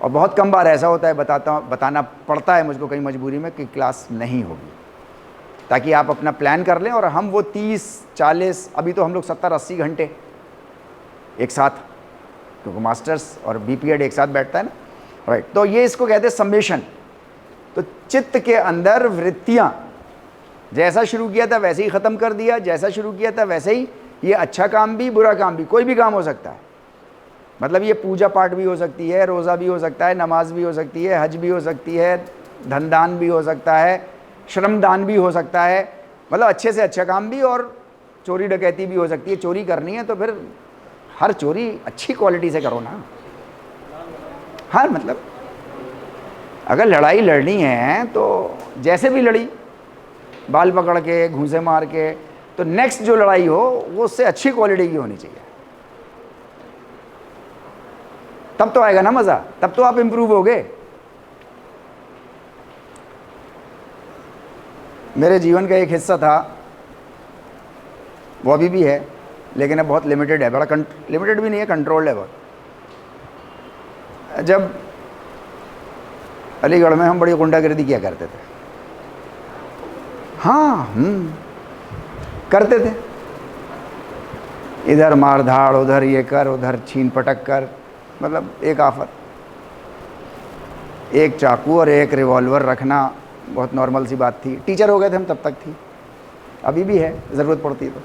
और बहुत कम बार ऐसा होता है बताना पड़ता है मुझको कहीं मजबूरी में कि क्लास नहीं होगी, ताकि आप अपना प्लान कर लें। और हम वो 30-40, अभी तो हम लोग 70-80 घंटे एक साथ, क्योंकि मास्टर्स और बीपीएड एक साथ बैठता है ना, राइट। तो ये इसको कहते हैं सम्मेशन। तो चित्त के अंदर वृत्तियां, जैसा शुरू किया था वैसे ही ख़त्म कर दिया, जैसा शुरू किया था वैसे ही। ये अच्छा काम भी बुरा काम भी, कोई भी काम हो सकता है। मतलब ये पूजा पाठ भी हो सकती है, रोज़ा भी हो सकता है, नमाज भी हो सकती है, हज भी हो सकती है, धन दान भी हो सकता है, श्रम दान भी हो सकता है। मतलब अच्छे से अच्छा काम भी, और चोरी डकैती भी हो सकती है। चोरी करनी है तो फिर हर चोरी अच्छी क्वालिटी से करो ना। हाँ, मतलब अगर लड़ाई लड़नी है तो जैसे भी लड़ी, बाल पकड़ के, घूंसे मार के, तो नेक्स्ट जो लड़ाई हो वो उससे अच्छी क्वालिटी की होनी चाहिए। तब तो आएगा ना मज़ा, तब तो आप इंप्रूव होगे। मेरे जीवन का एक हिस्सा था, वो अभी भी है, लेकिन अब बहुत लिमिटेड है। बड़ा लिमिटेड भी नहीं है, कंट्रोल्ड है बहुत। जब अलीगढ़ में हम बड़ी गुंडागर्दी किया करते थे। हाँ, करते थे। इधर मार धाड़, उधर ये कर, उधर छीन पटक कर, मतलब एक आफत। एक चाकू और एक रिवॉल्वर रखना बहुत नॉर्मल सी बात थी। टीचर हो गए थे हम तब तक थी, अभी भी है, ज़रूरत पड़ती तो।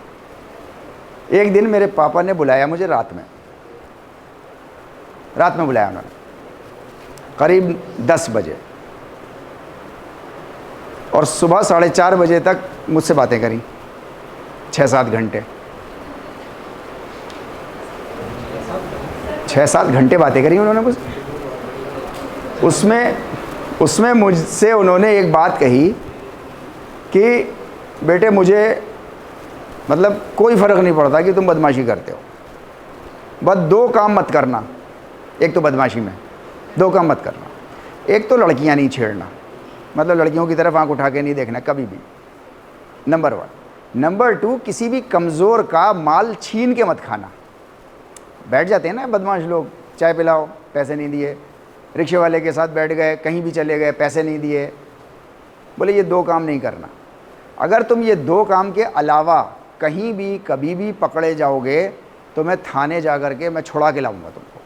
एक दिन मेरे पापा ने बुलाया मुझे रात में बुलाया उन्होंने, करीब 10 बजे, और सुबह 4:30 बजे तक मुझसे बातें करी, 6-7 घंटे। 6-7 घंटे बातें करी उन्होंने मुझसे। उसमें मुझसे उन्होंने एक बात कही कि बेटे, मुझे मतलब कोई फ़र्क नहीं पड़ता कि तुम बदमाशी करते हो, बस 2 काम मत करना। एक तो बदमाशी में 2 काम मत करना। एक तो लड़कियां नहीं छेड़ना, मतलब लड़कियों की तरफ आंख उठा के नहीं देखना कभी भी, नंबर 1। नंबर 2, किसी भी कमज़ोर का माल छीन के मत खाना। बैठ जाते हैं ना बदमाश लोग, चाय पिलाओ, पैसे नहीं दिए, रिक्शे वाले के साथ बैठ गए, कहीं भी चले गए, पैसे नहीं दिए। बोले ये 2 काम नहीं करना। अगर तुम ये 2 काम के अलावा कहीं भी कभी भी पकड़े जाओगे तो मैं थाने जा कर के मैं छुड़ा के लाऊंगा तुमको।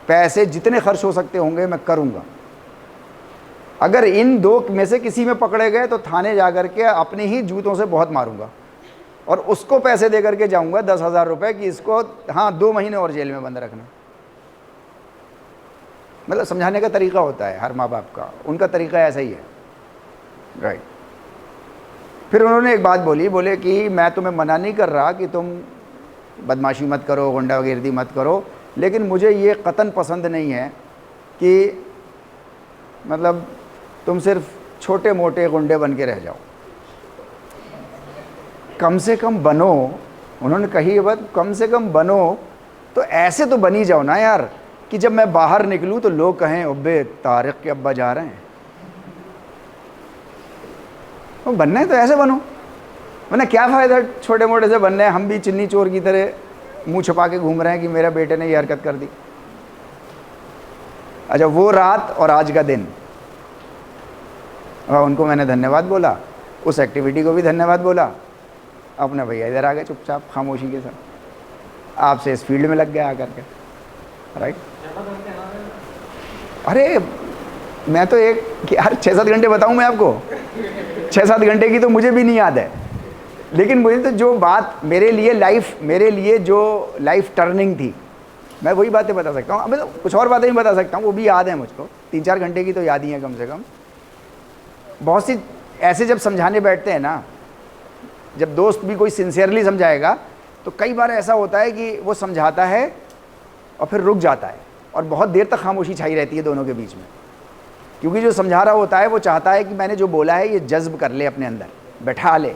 पैसे जितने खर्च हो सकते होंगे मैं करूंगा। अगर इन 2 में से किसी में पकड़े गए तो थाने जा कर के अपने ही जूतों से बहुत मारूंगा, और उसको पैसे दे करके जाऊंगा 10,000 रुपये कि इसको 2 महीने और जेल में बंद रखना। मतलब समझाने का तरीका होता है हर माँ बाप का, उनका तरीका ऐसा ही है, राइट। फिर उन्होंने एक बात बोले कि मैं तुम्हें मना नहीं कर रहा कि तुम बदमाशी मत करो, गुंडागर्दी मत करो, लेकिन मुझे ये कतन पसंद नहीं है कि मतलब तुम सिर्फ छोटे मोटे गुंडे बन के रह जाओ। कम से कम बनो, उन्होंने कही ये बात, कम से कम बनो तो ऐसे तो बनी जाओ ना यार कि जब मैं बाहर निकलूं तो लोग कहें अब्बे तारिक के अब्बा जा रहे हैं। तो बनना है तो ऐसे बनो, वरना क्या फ़ायदा छोटे मोटे से बनने। हम भी चिन्नी चोर की तरह मुंह छुपा के घूम रहे हैं कि मेरे बेटे ने ये हरकत कर दी। अच्छा, वो रात और आज का दिन, उनको मैंने धन्यवाद बोला, उस एक्टिविटी को भी धन्यवाद बोला। अपने भैया इधर आ गए चुपचाप खामोशी के साथ, आपसे इस फील्ड में लग गया आकर के, राइट। अरे मैं तो एक यार 6-7 घंटे बताऊं मैं आपको, 6-7 घंटे की तो मुझे भी नहीं याद है, लेकिन मुझे तो जो बात मेरे लिए जो लाइफ टर्निंग थी, मैं वही बातें बता सकता हूँ। अब तो कुछ और बातें भी बता सकता हूँ, वो भी याद है मुझको, 3-4 घंटे की तो याद ही है कम से कम। बहुत सी ऐसे जब समझाने बैठते हैं ना, जब दोस्त भी कोई सिंसियरली समझाएगा तो कई बार ऐसा होता है कि वो समझाता है और फिर रुक जाता है, और बहुत देर तक खामोशी छाई रहती है दोनों के बीच में, क्योंकि जो समझा रहा होता है वो चाहता है कि मैंने जो बोला है ये जज्ब कर ले, अपने अंदर बैठा ले,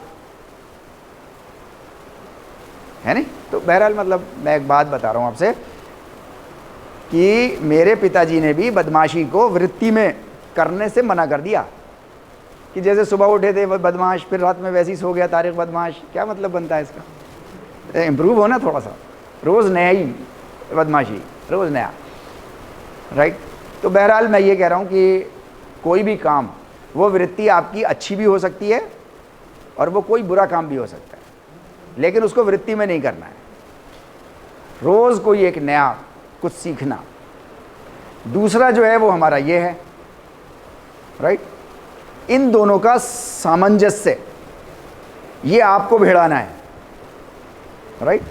है नहीं। तो बहरहाल मतलब मैं एक बात बता रहा हूँ आपसे कि मेरे पिताजी ने भी बदमाशी को वृत्ति में करने से मना कर दिया कि जैसे सुबह उठे थे बदमाश, फिर रात में वैसे ही सो गया तारिक बदमाश। क्या मतलब बनता है इसका? इम्प्रूव होना थोड़ा सा, रोज़ नया ही बदमाशी, रोज़ नया, राइट। तो बहरहाल मैं ये कह रहा हूँ कि कोई भी काम, वो वृत्ति आपकी अच्छी भी हो सकती है और वो कोई बुरा काम भी हो सकता है, लेकिन उसको वृत्ति में नहीं करना है। रोज़ कोई एक नया कुछ सीखना, दूसरा जो है वो हमारा ये है, राइट। इन दोनों का सामंजस्य ये आपको भिड़ाना है, राइट।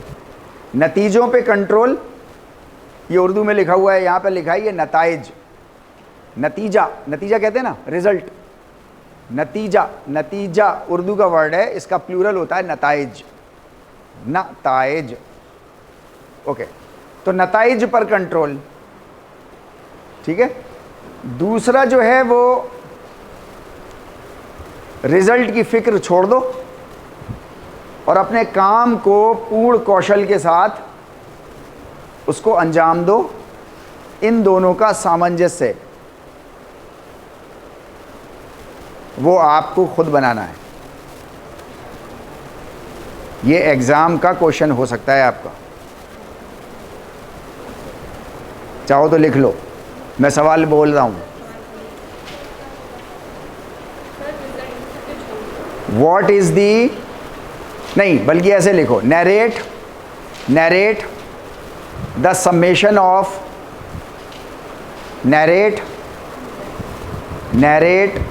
नतीजों पे कंट्रोल, ये उर्दू में लिखा हुआ है, यहाँ पे लिखा है ये नताइज, नतीजा, नतीजा कहते हैं ना रिजल्ट, नतीजा, नतीजा उर्दू का वर्ड है, इसका प्लूरल होता है नताइज, नताइज, ओके। तो नताइज पर कंट्रोल, ठीक है। दूसरा जो है वो रिजल्ट की फिक्र छोड़ दो और अपने काम को पूर्ण कौशल के साथ उसको अंजाम दो। इन दोनों का सामंजस्य वो आपको खुद बनाना है। ये एग्ज़ाम का क्वेश्चन हो सकता है आपका, चाहो तो लिख लो, मैं सवाल बोल रहा हूँ। What is the, नहीं बल्कि ऐसे लिखो, narrate, narrate the summation of, narrate, narrate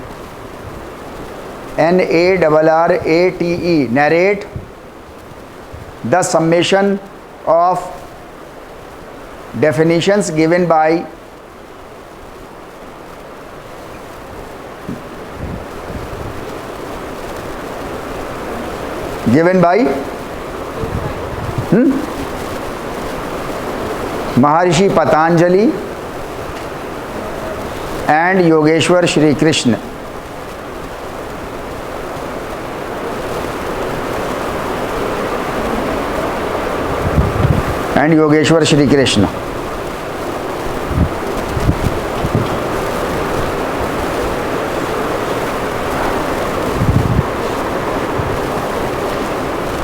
NARRATE, narrate the summation of definitions given by Maharishi Patanjali and Yogeshwar Shri Krishna. And Yogeshwar Shri Krishna.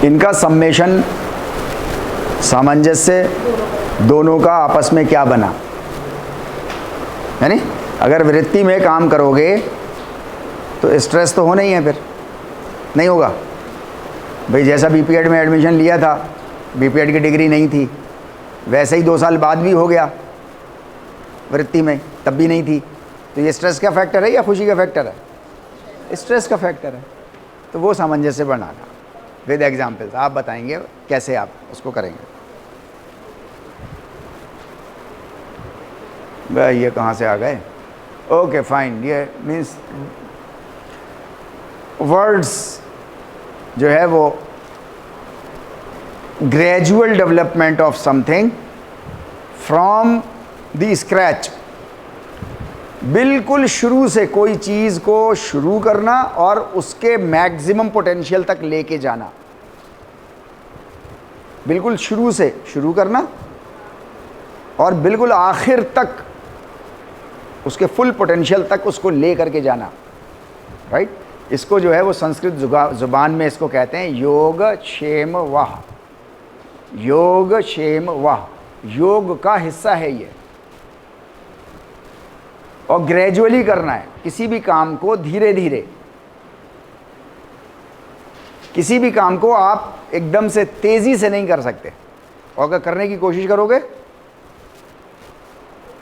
इनका सम्मेशन, सामंजस्य दोनों का आपस में क्या बना, यानी अगर वृत्ति में काम करोगे तो स्ट्रेस तो होना ही है, फिर नहीं होगा भाई। जैसा बीपीएड में एडमिशन लिया था, बीपीएड की डिग्री नहीं थी, वैसे ही 2 साल बाद भी हो गया वृत्ति में, तब भी नहीं थी, तो ये स्ट्रेस का फैक्टर है या खुशी का फैक्टर है? स्ट्रेस का फैक्टर है। तो वो सामंजस्य बनाना विद एग्जाम्पल्स, आप बताएंगे कैसे आप उसको करेंगे। भाई ये कहाँ से आ गए? ओके फाइन, ये मीन्स वर्ड्स जो है वो gradual development of something from the scratch, बिल्कुल शुरू से कोई चीज़ को शुरू करना और उसके मैक्सिमम पोटेंशियल तक लेके जाना। बिल्कुल शुरू से शुरू करना और बिल्कुल आखिर तक उसके फुल पोटेंशियल तक उसको ले करके जाना, राइट। इसको जो है वो संस्कृत जुबान में इसको कहते हैं योग क्षेम वाह, योग क्षेम वाह, योग का हिस्सा है ये। और ग्रेजुअली करना है किसी भी काम को, धीरे धीरे। किसी भी काम को आप एकदम से तेजी से नहीं कर सकते, और अगर करने की कोशिश करोगे,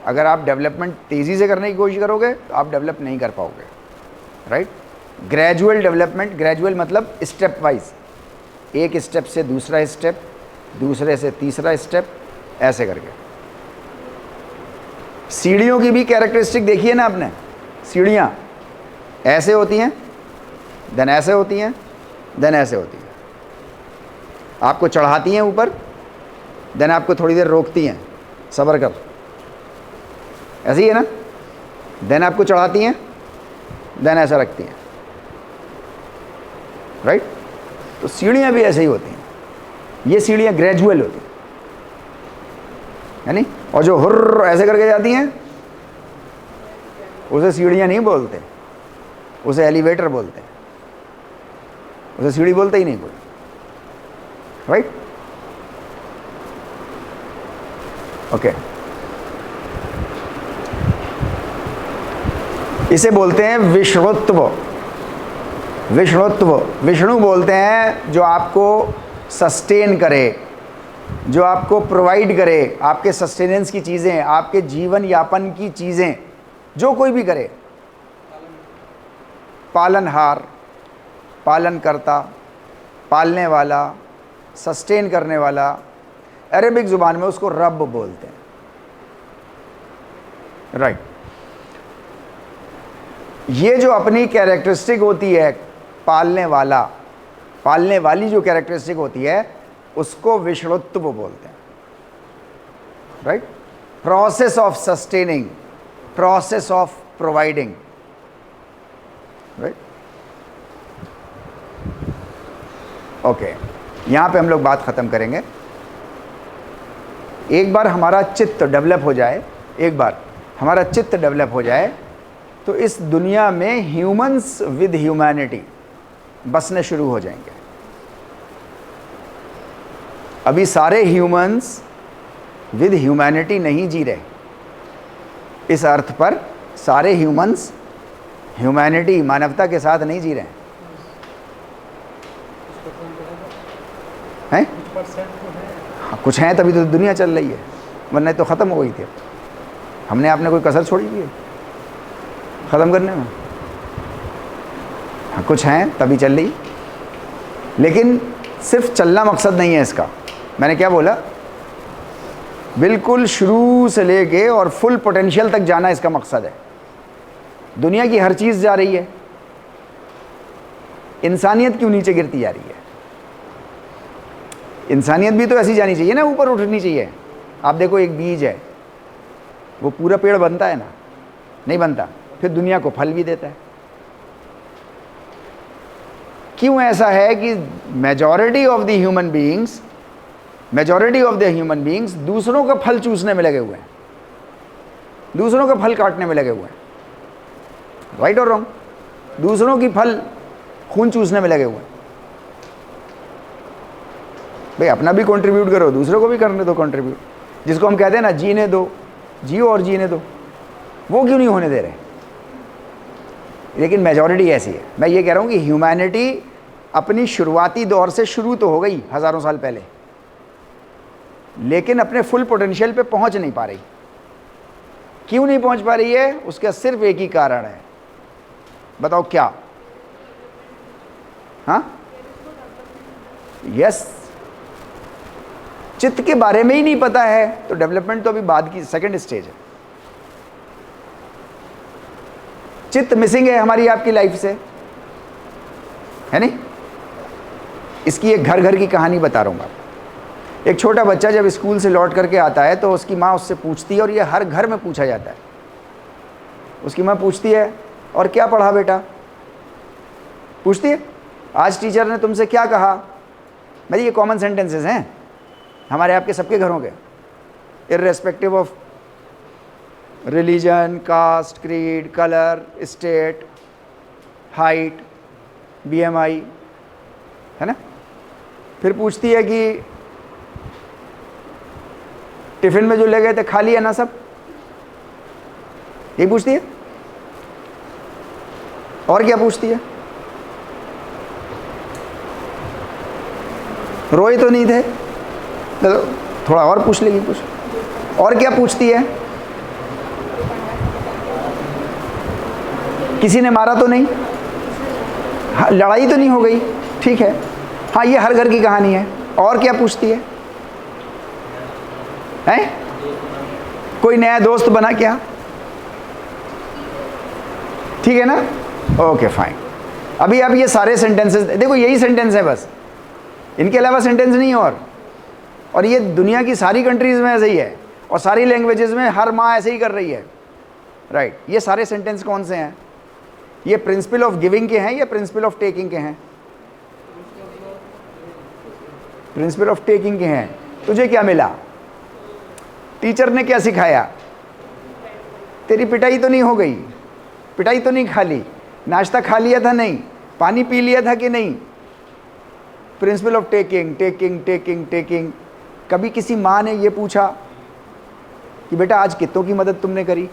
अगर आप डेवलपमेंट तेजी से करने की कोशिश करोगे तो आप डेवलप नहीं कर पाओगे, राइट। ग्रेजुअल डेवलपमेंट, ग्रेजुअल मतलब स्टेप वाइज, एक स्टेप से दूसरा स्टेप, दूसरे से तीसरा स्टेप, ऐसे करके। सीढ़ियों की भी कैरेक्टरिस्टिक देखिए ना आपने, सीढ़ियाँ ऐसे होती हैं, देन ऐसे होती हैं, देन ऐसे होती हैं। आपको चढ़ाती हैं ऊपर, देन आपको थोड़ी देर रोकती हैं, सब्र कर, ऐसे ही है ना। देन आपको चढ़ाती हैं, देन ऐसा रखती हैं, राइट। तो सीढ़ियाँ भी ऐसे ही होती हैं, ये सीढ़ियाँ ग्रेजुअल होती हैं, यानी। और जो हुर्र ऐसे करके जाती हैं उसे सीढ़ियाँ नहीं बोलते, उसे एलिवेटर बोलते हैं, उसे सीढ़ी बोलते ही नहीं कोई, राइट। ओके, इसे बोलते हैं विष्णुत्व। विष्णुत्व, विष्णु बोलते हैं जो आपको सस्टेन करे, जो आपको प्रोवाइड करे, आपके सस्टेनेंस की चीज़ें, आपके जीवन यापन की चीज़ें, जो कोई भी करे। पालनहार, पालनकर्ता, पालने वाला, सस्टेन करने वाला, अरेबिक ज़ुबान में उसको रब बोलते हैं, राइट। ये जो अपनी कैरेक्टरिस्टिक होती है, पालने वाला, पालने वाली जो कैरेक्टरिस्टिक होती है, उसको विषणुत्व बोलते हैं, right. Process of sustaining, process of providing, right. Okay, यहां पे हम लोग बात खत्म करेंगे। एक बार हमारा चित्त डेवलप हो जाए, एक बार हमारा चित्त डेवलप हो जाए, तो इस दुनिया में ह्यूमंस विद ह्यूमैनिटी बसने शुरू हो जाएंगे। अभी सारे ह्यूमंस विद ह्यूमैनिटी नहीं जी रहे। इस अर्थ पर सारे ह्यूमंस ह्यूमैनिटी, मानवता के साथ नहीं जी रहे हैं। हाँ, कुछ हैं तभी तो दुनिया चल रही है, वरना तो ख़त्म हो गई थी। हमने आपने कोई कसर छोड़ी हुई है ख़त्म करने में? हाँ, कुछ हैं तभी चल रही। लेकिन सिर्फ चलना मकसद नहीं है इसका। मैंने क्या बोला? बिल्कुल शुरू से लेके और फुल पोटेंशियल तक जाना इसका मकसद है। दुनिया की हर चीज़ जा रही है, इंसानियत क्यों नीचे गिरती जा रही है? इंसानियत भी तो ऐसी जानी चाहिए ना, ऊपर उठनी चाहिए। आप देखो, एक बीज है, वो पूरा पेड़ बनता है ना? नहीं बनता। फिर दुनिया को फल भी देता है। क्यों ऐसा है कि majority of the human beings दूसरों का फल चूसने में लगे हुए हैं, दूसरों का फल काटने में लगे हुए हैं, राइट और रॉन्ग? दूसरों की फल खून चूसने में लगे हुए हैं। भाई अपना भी कंट्रीब्यूट करो, दूसरों को भी करने दो कंट्रीब्यूट। जिसको हम कहते हैं ना, जीने दो, जियो और जीने दो, वो क्यों नहीं होने दे रहे? लेकिन मेजॉरिटी ऐसी है। मैं ये कह रहा हूँ कि ह्यूमैनिटी अपनी शुरुआती दौर से शुरू तो हो गई हज़ारों साल पहले, लेकिन अपने फुल पोटेंशियल पे पहुंच नहीं पा रही। क्यों नहीं पहुंच पा रही है? उसका सिर्फ एक ही कारण है। बताओ क्या? हाँ, यस, चित्त के बारे में ही नहीं पता है, तो डेवलपमेंट तो अभी बाद की सेकंड स्टेज है। चित्त मिसिंग है हमारी आपकी लाइफ से, है नहीं? इसकी एक घर घर की कहानी बता रहा हूँ मैं। एक छोटा बच्चा जब स्कूल से लौट करके आता है तो उसकी माँ उससे पूछती है, और ये हर घर में पूछा जाता है। उसकी माँ पूछती है, और क्या पढ़ा बेटा? पूछती है, आज टीचर ने तुमसे क्या कहा? मेरी ये कॉमन सेंटेंसेस हैं हमारे आपके सबके घरों के, irrespective of religion, caste, creed, colour, state, height, BMI, है ना? फिर पूछती है कि टिफिन में जो ले गए थे खा लिया ना सब? ये पूछती है। और क्या पूछती है? रोए तो नहीं थे? तो थोड़ा और पूछ लेगी कुछ। और क्या पूछती है? किसी ने मारा तो नहीं? हाँ, लड़ाई तो नहीं हो गई? ठीक है, हाँ, ये हर घर की कहानी है। और क्या पूछती है? हैं? कोई नया दोस्त बना क्या? ठीक है ना? Okay fine. अभी आप ये सारे सेंटेंसेस देखो, यही सेंटेंस है बस, इनके अलावा सेंटेंस नहीं है। और ये दुनिया की सारी कंट्रीज़ में ऐसे ही है, और सारी लैंग्वेजेस में हर माँ ऐसे ही कर रही है, राइट। ये सारे सेंटेंस कौन से हैं? ये प्रिंसिपल ऑफ गिविंग के हैं या प्रिंसिपल ऑफ टेकिंग के हैं? प्रिंसिपल ऑफ टेकिंग के हैं। तुझे क्या मिला? टीचर ने क्या सिखाया? तेरी पिटाई तो नहीं हो गई? पिटाई तो नहीं खा ली? नाश्ता खा लिया था नहीं? पानी पी लिया था कि नहीं? Principal of taking, taking, taking, taking. कभी किसी माँ ने ये पूछा कि बेटा आज कितनों की मदद तुमने करी?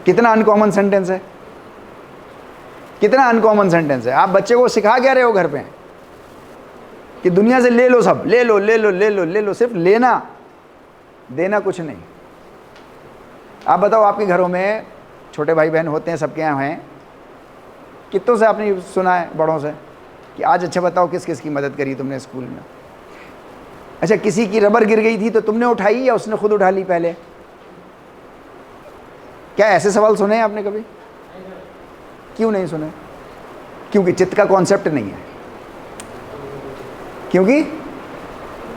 कितना अनकॉमन सेंटेंस है, कितना अनकॉमन सेंटेंस है। आप बच्चे को सिखा क्या रहे हो घर पे? कि दुनिया से ले लो, सब ले लो ले लो ले लो ले लो, सिर्फ लेना, देना कुछ नहीं। आप बताओ, आपके घरों में छोटे भाई बहन होते हैं, सबके यहाँ हैं, कितनों से आपने सुना है बड़ों से कि आज अच्छा बताओ किस किस की मदद करी तुमने स्कूल में? अच्छा, किसी की रबर गिर गई थी तो तुमने उठाई या उसने खुद उठा ली पहले? क्या ऐसे सवाल सुने हैं आपने कभी? क्यों नहीं सुने? क्योंकि चित्त का कॉन्सेप्ट नहीं है। क्योंकि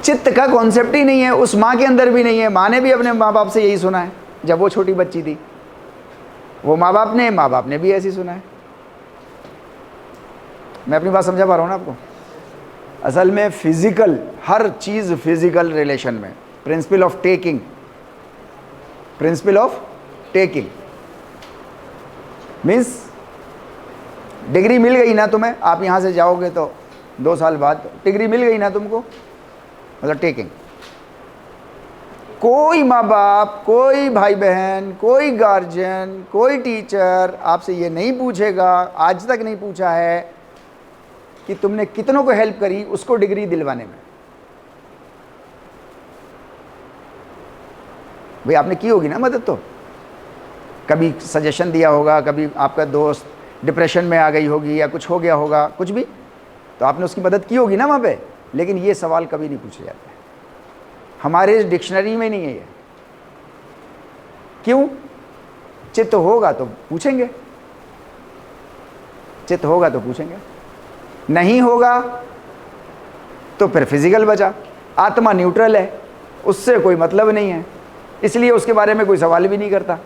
चित्त का कॉन्सेप्ट ही नहीं है, उस माँ के अंदर भी नहीं है। माँ ने भी अपने माँ बाप से यही सुना है जब वो छोटी बच्ची थी, वो माँ बाप ने भी ऐसी सुना है। मैं अपनी बात समझा पा रहा हूँ ना आपको? असल में फिजिकल, हर चीज़ फिजिकल रिलेशन में, principle of taking, principle of taking means degree मिल गई ना तुम्हें, आप यहाँ से जाओगे तो 2 साल बाद डिग्री मिल गई ना तुमको, मतलब टेकिंग। कोई माँ बाप, कोई भाई बहन, कोई गार्जियन, कोई टीचर आपसे ये नहीं पूछेगा, आज तक नहीं पूछा है कि तुमने कितनों को हेल्प करी उसको डिग्री दिलवाने में। भाई आपने की होगी ना मदद, तो कभी सजेशन दिया होगा, कभी आपका दोस्त डिप्रेशन में आ गई होगी या कुछ हो गया होगा, कुछ भी, तो आपने उसकी मदद की होगी ना वहाँ पे। लेकिन ये सवाल कभी नहीं पूछे जाते, हमारे डिक्शनरी में नहीं है ये। क्यों? चित्त होगा तो पूछेंगे, चित्त होगा तो पूछेंगे, नहीं होगा तो फिर फिजिकल बचा। आत्मा न्यूट्रल है, उससे कोई मतलब नहीं है, इसलिए उसके बारे में कोई सवाल भी नहीं करता।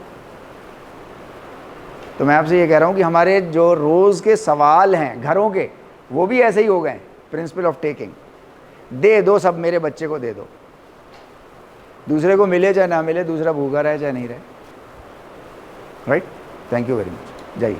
तो मैं आपसे ये कह रहा हूँ कि हमारे जो रोज़ के सवाल हैं घरों के, वो भी ऐसे ही हो गए, प्रिंसिपल ऑफ टेकिंग। दे दो, सब मेरे बच्चे को दे दो, दूसरे को मिले चाहे ना मिले, दूसरा भूखा रहे चाहे नहीं रहे। Right? Thank you very much. जाइए।